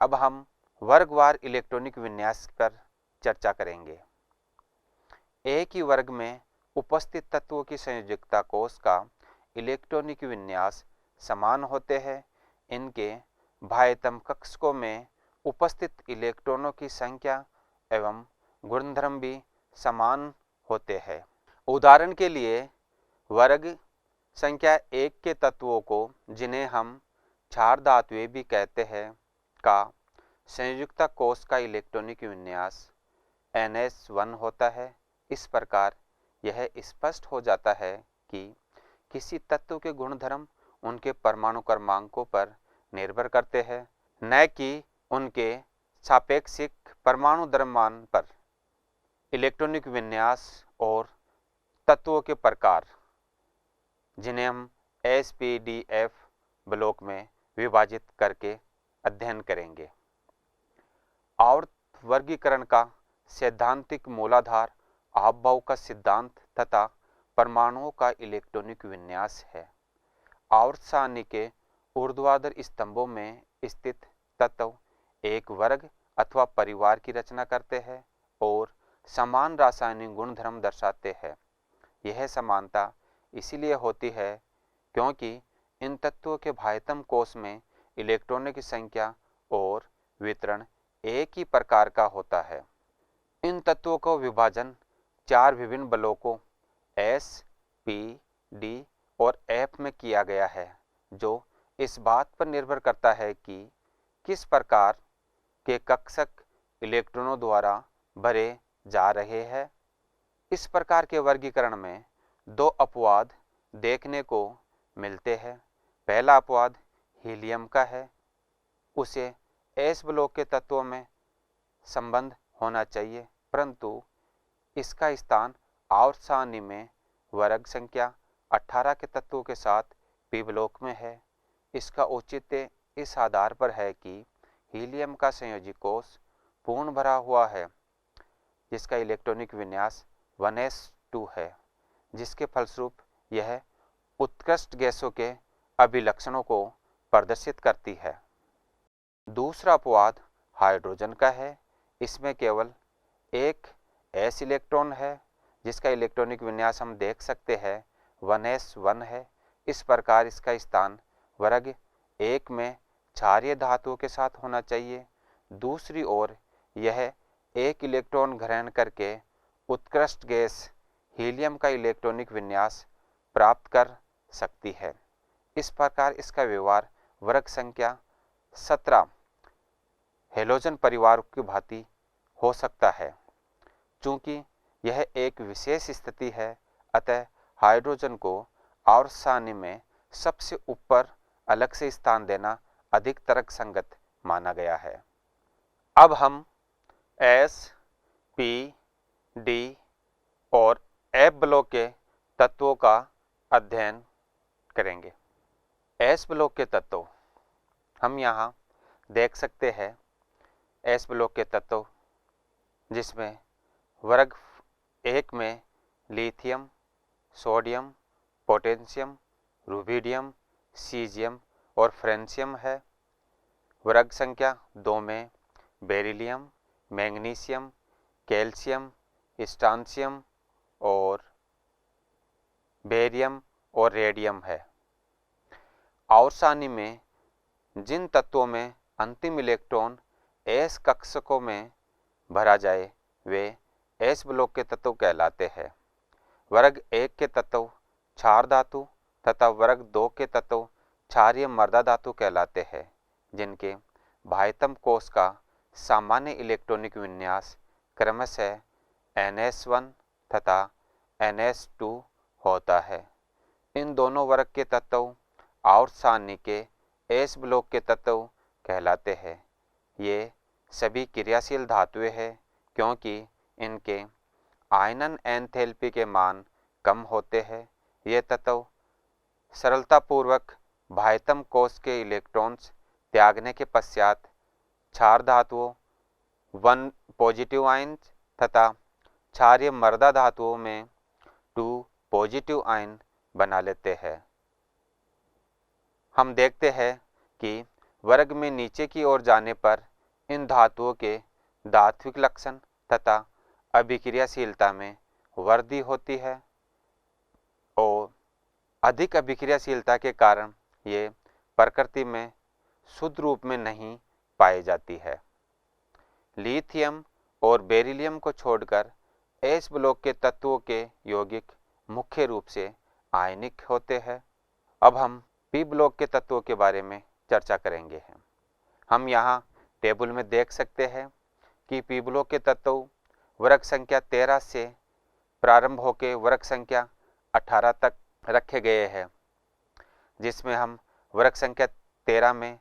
अब हम वर्गवार इलेक्ट्रॉनिक विन्यास पर चर्चा करेंगे। एक ही वर्ग में उपस्थित तत्वों की संयोजकता कोष का इलेक्ट्रॉनिक विन्यास समान होते हैं। इनके बाह्यतम कक्षकों में उपस्थित इलेक्ट्रॉनों की संख्या एवं गुणधर्म भी समान होते हैं। उदाहरण के लिए वर्ग संख्या 1 के तत्वों को, जिन्हें हम क्षार धातुएं भी कहते हैं, का संयोजकता कोष का इलेक्ट्रॉनिक विन्यास NS1 होता है। इस प्रकार यह स्पष्ट हो जाता है कि किसी तत्व के गुणधर्म उनके परमाणु क्रमांकों पर निर्भर करते हैं, न कि उनके सापेक्षिक परमाणु द्रव्यमान पर। इलेक्ट्रॉनिक विन्यास और तत्वों के प्रकार, जिन्हें हम SPDF ब्लॉक में विभाजित करके अध्ययन करेंगे। आवर्त वर्गीकरण का सैद्धांतिक मूलाधार आबभाव का सिद्धांत तथा परमाणुओं का इलेक्ट्रॉनिक विन्यास है। आवर्त सारणी के ऊर्ध्वाधर स्तंभों में स्थित तत्व एक वर्ग अथवा परिवार की रचना करते हैं और समान रासायनिक गुणधर्म दर्शाते हैं। यह समानता इसीलिए होती है क्योंकि इन तत्वों के बाह्यतम कोष में इलेक्ट्रॉनों की संख्या और वितरण एक ही प्रकार का होता है। इन तत्वों का विभाजन 4 विभिन्न ब्लॉकों S, P, D और F में किया गया है, जो इस बात पर निर्भर करता है कि किस प्रकार के कक्षक इलेक्ट्रॉनों द्वारा भरे जा रहे हैं। इस प्रकार के वर्गीकरण में 2 अपवाद देखने को मिलते हैं। पहला अपवाद हीलियम का है। उसे S ब्लॉक के तत्वों में संबंध होना चाहिए, परंतु इसका स्थान आवर्त सारणी में वर्ग संख्या 18 के तत्वों के साथ P ब्लॉक में है। इसका औचित्य इस आधार पर है कि हीलियम का संयोजी कोष पूर्ण भरा हुआ है, जिसका इलेक्ट्रॉनिक विन्यास 1s2 है, जिसके फलस्वरूप यह उत्कृष्ट गैसों के अभिलक्षणों को प्रदर्शित करती है। दूसरा अपवाद हाइड्रोजन का है। इसमें केवल एक S इलेक्ट्रॉन है, जिसका इलेक्ट्रॉनिक विन्यास हम देख सकते हैं 1s1 है। इस प्रकार इसका स्थान वर्ग 1 में क्षारीय धातुओं के साथ होना चाहिए। दूसरी ओर यह एक इलेक्ट्रॉन ग्रहण करके उत्कृष्ट गैस हीलियम का इलेक्ट्रॉनिक विन्यास प्राप्त कर सकती है। इस प्रकार इसका व्यवहार वर्ग संख्या 17 हेलोजन परिवार की भांति हो सकता है। चूंकि यह एक विशेष स्थिति है, अतः हाइड्रोजन को आवर्त सारणी में सबसे ऊपर अलग से स्थान देना अधिक तर्कसंगत माना गया है। अब हम S, P, D और F ब्लॉक के तत्वों का अध्ययन करेंगे। S ब्लॉक के तत्व हम यहाँ देख सकते हैं। S ब्लॉक के तत्व जिसमें वर्ग 1 में lithium, sodium, potassium, rubidium, caesium और फ्रेंशियम है। वर्ग संख्या 2 में बेरिलियम, मैग्नीशियम, कैल्शियम, स्ट्रांशियम और बेरियम और रेडियम है। आवर्त सारणी में जिन तत्वों में अंतिम इलेक्ट्रॉन S कक्षकों में भरा जाए वे S ब्लॉक के तत्व कहलाते हैं। वर्ग 1 के तत्व क्षार धातु तथा वर्ग 2 के तत्व क्षारीय मृदा धातु कहलाते हैं, जिनके बाह्यतम कोष का सामान्य इलेक्ट्रॉनिक विन्यास क्रमशः NS1 तथा NS2 होता है। इन दोनों वर्ग के तत्व आवर्त सारणी के S ब्लॉक के तत्व कहलाते हैं। ये सभी क्रियाशील धातुएं हैं क्योंकि इनके आयनन एंथैल्पी के मान कम होते हैं। ये तत्व सरलतापूर्वक बाह्यतम कोष के इलेक्ट्रॉन्स त्यागने के पश्चात क्षार धातुओं 1 पॉजिटिव आयन तथा क्षारीय मृदा धातुओं में 2 पॉजिटिव आयन बना लेते हैं। हम देखते हैं कि वर्ग में नीचे की ओर जाने पर इन धातुओं के धात्विक लक्षण तथा अभिक्रियाशीलता में वृद्धि होती है और अधिक अभिक्रियाशीलता के कारण ये प्रकृति में शुद्ध रूप में नहीं पाई जाती है। लिथियम और बेरिलियम को छोड़कर एस ब्लॉक के तत्वों के यौगिक मुख्य रूप से आयनिक होते हैं। अब हम पी ब्लॉक के तत्वों के बारे में चर्चा करेंगे। हम यहाँ टेबल में देख सकते हैं कि पी ब्लॉक के तत्व वर्ग संख्या 13 से प्रारंभ होकर वर्ग संख्या 18 तक रखे गए हैं, जिसमें हम वर्ग संख्या 13 में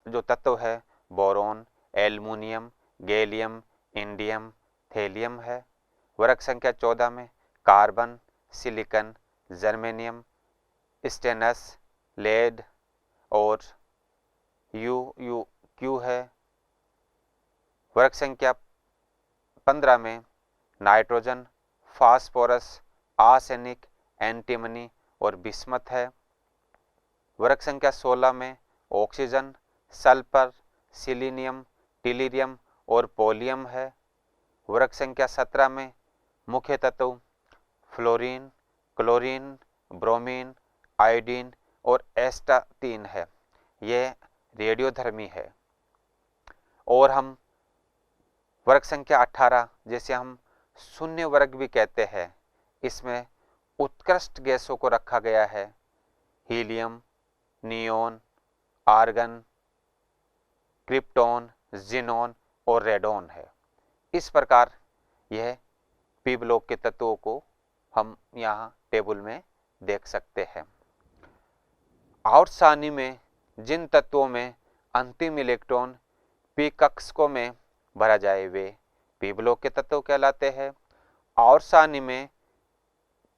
जो तत्व है boron, aluminium, gallium, indium, thallium है। वर्ग संख्या 14 में कार्बन, सिलिकॉन, जर्मेनियम, स्टेनस, लेड और क्यू है। वर्ग संख्या 15 में नाइट्रोजन, फास्फोरस, आर्सेनिक, एंटीमनी और बिस्मथ है। वर्ग संख्या 16 में ऑक्सीजन, सल्फर, सिलीनियम, टिलिरियम और पोलियम है। वर्ग संख्या 17 में मुख्य तत्व फ्लोरीन, क्लोरीन, ब्रोमीन, आयोडीन और एस्टाटीन है। यह रेडियोधर्मी है। और हम वर्ग संख्या 18 जिसे हम शून्य वर्ग भी कहते हैं, इसमें उत्कृष्ट गैसों को रखा गया है। Helium, neon, argon, krypton, xenon और रेडोन है। इस प्रकार यह पी ब्लॉक के तत्वों को हम यहाँ टेबल में देख सकते हैं। आवर्त सारणी में जिन तत्वों में अंतिम इलेक्ट्रॉन पी कक्षकों में भरा जाए वे पी ब्लॉक के तत्व कहलाते हैं। आवर्त सारणी में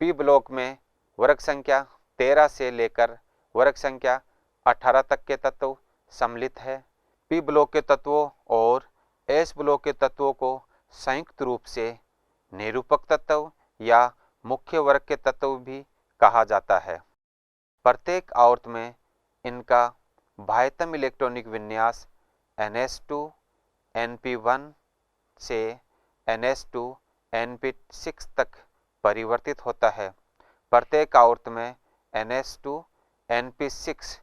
पी ब्लॉक में वर्ग संख्या 13 से लेकर वर्ग संख्या 18 तक के तत्व सम्मिलित है। पी ब्लॉक के तत्वों और एस ब्लॉक के तत्वों को संयुक्त रूप से निरूपक तत्व या मुख्य वर्ग के तत्व भी कहा जाता है। प्रत्येक आवर्त में इनका बाह्यतम इलेक्ट्रॉनिक विन्यास ns2 np1 से ns2 np6 तक परिवर्तित होता है। प्रत्येक आवर्त में ns2 np6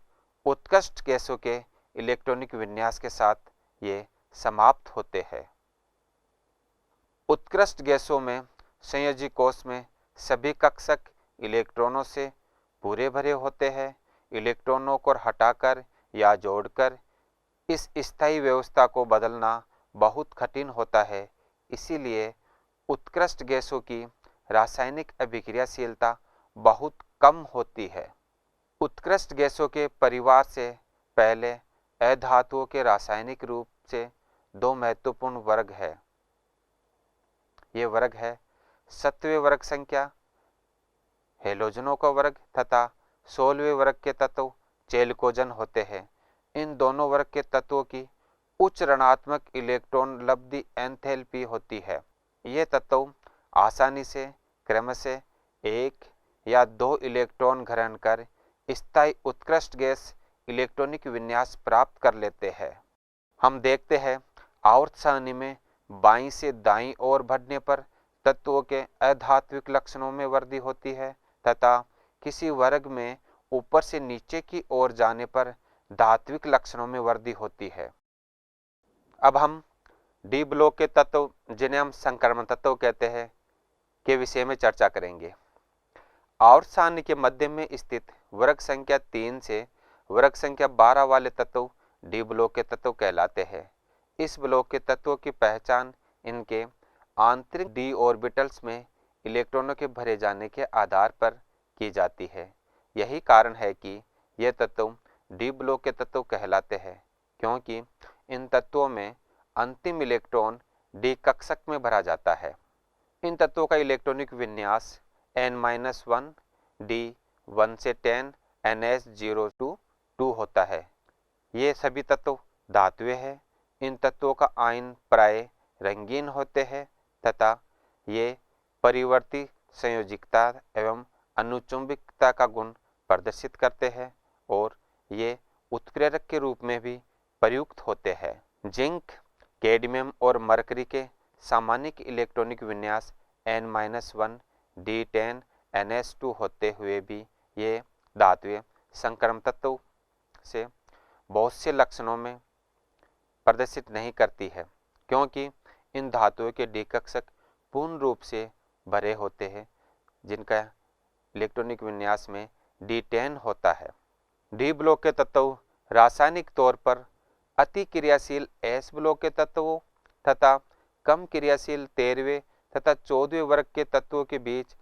उत्कृष्ट गैसों के इलेक्ट्रॉनिक विन्यास के साथ ये समाप्त होते हैं। उत्कृष्ट गैसों में संयोजी कोश में सभी कक्षक इलेक्ट्रॉनों से पूरे भरे होते हैं। इलेक्ट्रॉनों को हटाकर या जोड़कर इस स्थायी व्यवस्था को बदलना बहुत कठिन होता है। इसीलिए उत्कृष्ट गैसों की रासायनिक अभिक्रियाशीलता बहुत कम होती है। उत्कृष्ट गैसों के परिवार से पहले अधातुओं के रासायनिक रूप से दो महत्वपूर्ण वर्ग है। ये वर्ग है 7वें वर्ग संख्या हेलोजनों का वर्ग तथा 16वें वर्ग के तत्व चेलकोजन होते हैं। इन दोनों वर्ग के तत्वों की उच्च ऋणात्मक इलेक्ट्रॉन लब्धि एंथैल्पी होती है। ये तत्व आसानी से क्रमशः 1 या 2 इलेक्ट्रॉन ग्रहण कर स्थायी उत्कृष्ट गैस इलेक्ट्रॉनिक विन्यास प्राप्त कर लेते हैं। हम देखते हैं आवर्त सारणी में बाईं से दाईं ओर बढ़ने पर तत्वों के अधात्विक लक्षणों में वृद्धि होती है तथा किसी वर्ग में ऊपर से नीचे की ओर जाने पर धात्विक लक्षणों में वृद्धि होती है। अब हम डी ब्लॉक के तत्व जिन्हें हम संक्रमण तत्व कहते हैं के विषय में चर्चा करेंगे। आवर्त सारणी के मध्य में स्थित वर्ग संख्या 3 से वर्ग संख्या 12 वाले तत्व डी ब्लॉक के तत्व कहलाते हैं। इस ब्लॉक के तत्वों की पहचान इनके आंतरिक डी ऑर्बिटल्स में इलेक्ट्रॉनों के भरे जाने के आधार पर की जाती है। यही कारण है कि ये तत्व डी ब्लॉक के तत्व कहलाते हैं, क्योंकि इन तत्वों में अंतिम इलेक्ट्रॉन डी कक्षक में भरा जाता है। इन तत्वों का इलेक्ट्रॉनिक विन्यास n-1 डी 1 से 10 ns0 to 2 होता है। ये सभी तत्व धातुएं हैं। इन तत्वों का आयन प्राय रंगीन होते हैं तथा ये परिवर्ती संयोजिकता एवं अनुचुंबकता का गुण प्रदर्शित करते हैं और ये उत्प्रेरक के रूप में भी प्रयुक्त होते हैं। जिंक, कैडमियम और मरकरी के सामान्य इलेक्ट्रॉनिक विन्यास N-1 D10 NS2 होते हुए भी ये धातुएं संक्रमण तत्व से बहुत से लक्षणों में प्रदर्शित नहीं करती है, क्योंकि इन धातुओं के डी कक्षक पूर्ण रूप से भरे होते हैं, जिनका इलेक्ट्रॉनिक विन्यास में D10 होता है। डी ब्लॉक के तत्व रासायनिक तौर पर अति क्रियाशील S ब्लॉक के तत्वों तथा कम क्रियाशील 13वें तथा 14वें वर्ग के तत्वों के बीच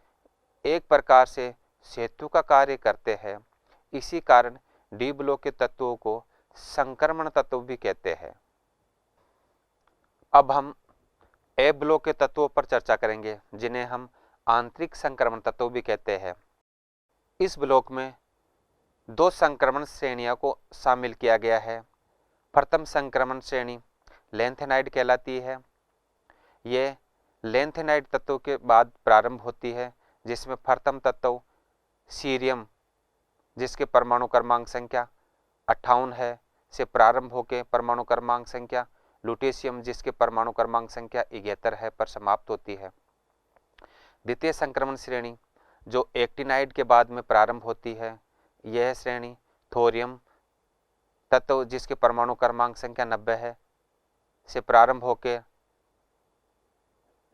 एक प्रकार से सेतु का कार्य करते हैं। इसी कारण डी ब्लॉक के तत्वों को संक्रमण तत्व भी कहते हैं। अब हम ए ब्लॉक के तत्वों पर चर्चा करेंगे, जिन्हें हम आंतरिक संक्रमण तत्व भी कहते हैं। इस ब्लॉक में दो संक्रमण श्रेणियों को शामिल किया गया है। प्रथम संक्रमण श्रेणी लैंथेनाइड कहलाती है। ये लैंथेनाइड तत्व के बाद प्रारंभ होती है, जिसमें प्रथम तत्व सीरियम, जिसके परमाणु क्रमांक संख्या 58 है, से प्रारंभ होकर परमाणु क्रमांक संख्या लुटेशियम, जिसके परमाणु क्रमांक संख्या 71 है, पर समाप्त होती है। द्वितीय संक्रमण श्रेणी जो एक्टिनाइड के बाद में प्रारंभ होती है, यह श्रेणी थोरियम तत्व, जिसके परमाणु क्रमांक संख्या 90 है, से प्रारंभ होकर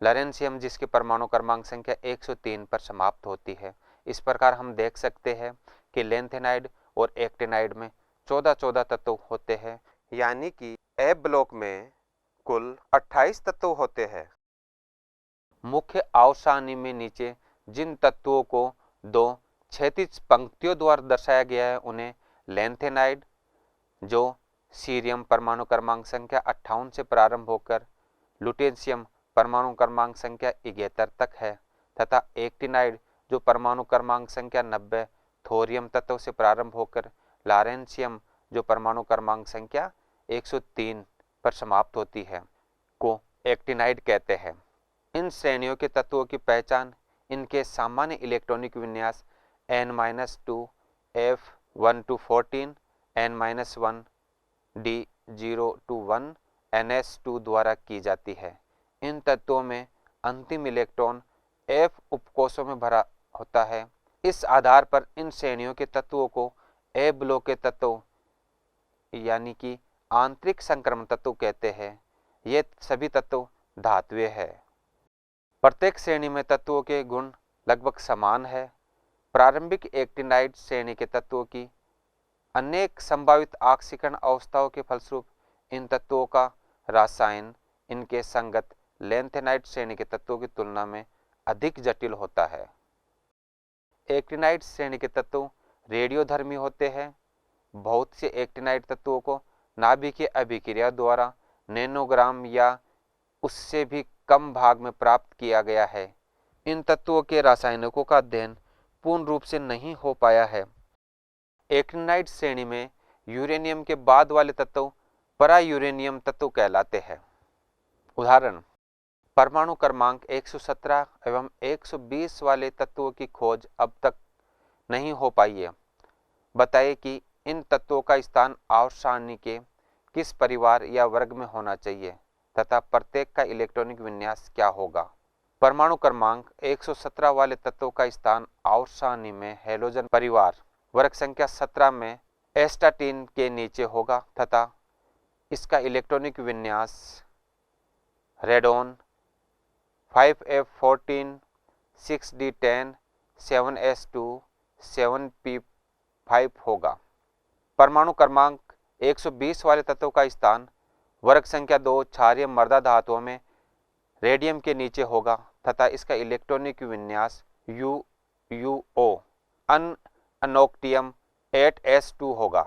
लॉरेंशियम, जिसके परमाणु क्रमांक संख्या 103 पर समाप्त होती है। इस प्रकार हम देख सकते हैं कि लैंथेनाइड और एक्टिनाइड में 14-14 तत्व होते हैं, यानी कि ए ब्लॉक में कुल 28 तत्व होते हैं। मुख्य आवसानी में नीचे जिन तत्वों को दो क्षैतिज पंक्तियों द्वारा दर्शाया गया है, उन्हें लैंथेनाइड, जो सीरियम परमाणु क्रमांक संख्या 58 से प्रारंभ होकर लुटेशियम परमाणु क्रमांक संख्या 71 तक है, तथा एक्टिनाइड जो परमाणु क्रमांक संख्या 90 थोरियम तत्व से प्रारंभ होकर लॉरेंशियम जो परमाणु क्रमांक संख्या 103 पर समाप्त होती है, को एक्टिनाइड कहते हैं। इन श्रेणियों के तत्वों की पहचान इनके सामान्य इलेक्ट्रॉनिक विन्यास N-2 F1-14 N-1 D0-1 NS2 द्वारा की जाती है। इन तत्वों में अंतिम इलेक्ट्रॉन F उपकोषों में भरा होता है। इस आधार पर इन श्रेणियों के तत्वों को ए ब्लॉक के तत्व यानी कि आंतरिक संक्रमण तत्व कहते हैं। ये सभी तत्व धातुएं हैं। प्रत्येक श्रेणी में तत्वों के गुण लगभग समान है। प्रारंभिक एक्टिनाइड श्रेणी के तत्वों की अनेक संभावित ऑक्सीकरण अवस्थाओं के फलस्वरूप इन तत्वों का रासायन इनके संगत लैंथेनाइड श्रेणी के तत्वों की तुलना में अधिक जटिल होता है। एक्टिनाइड श्रेणी के तत्व रेडियोधर्मी होते हैं। बहुत से एक्टिनाइड तत्वों को नाभिकीय अभिक्रिया द्वारा नैनोग्राम या उससे भी कम भाग में प्राप्त किया गया है। इन तत्वों के रासायनिकों का अध्ययन पूर्ण रूप से नहीं हो पाया है। एक्टिनाइड श्रेणी में यूरेनियम के बाद वाले तत्व परायूरेनियम तत्व कहलाते हैं। उदाहरण, परमाणु क्रमांक 117 एवं 120 वाले तत्वों की खोज अब तक नहीं हो पाई है। बताइए कि इन तत्वों का स्थान आवसानी के किस परिवार या वर्ग में होना चाहिए तथा प्रत्येक का इलेक्ट्रॉनिक विन्यास क्या होगा। परमाणु क्रमांक 117 वाले तत्वों का स्थान आवसानी में हेलोजन परिवार वर्ग संख्या 17 में एस्टाटीन के नीचे होगा तथा इसका इलेक्ट्रॉनिक विन्यास radon 5F14 6D10 7S2 7P5 होगा। परमाणु क्रमांक 120 वाले तत्व का स्थान वर्ग संख्या 2 क्षारीय मृदा धातुओं में रेडियम के नीचे होगा तथा इसका इलेक्ट्रॉनिक विन्यास UO अनअनोक्टियम 8S2 होगा।